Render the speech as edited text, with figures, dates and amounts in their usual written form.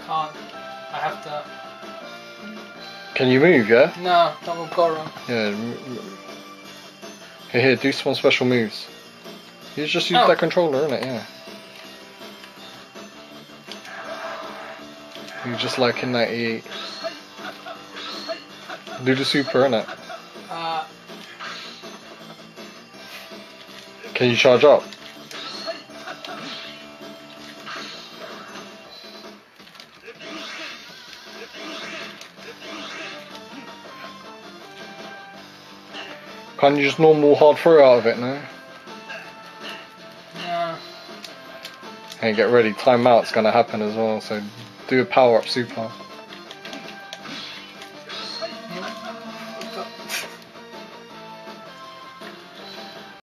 can't. I have to. Can you move, yeah? No, not with Goro. Yeah. Here, do some special moves. You just use that controller, innit? Yeah. You just like in 98. Do the super, innit? Can you charge up? Can't you just normal hard throw out of it now? No. Hey, get ready, timeout's gonna happen as well, so do a power up super.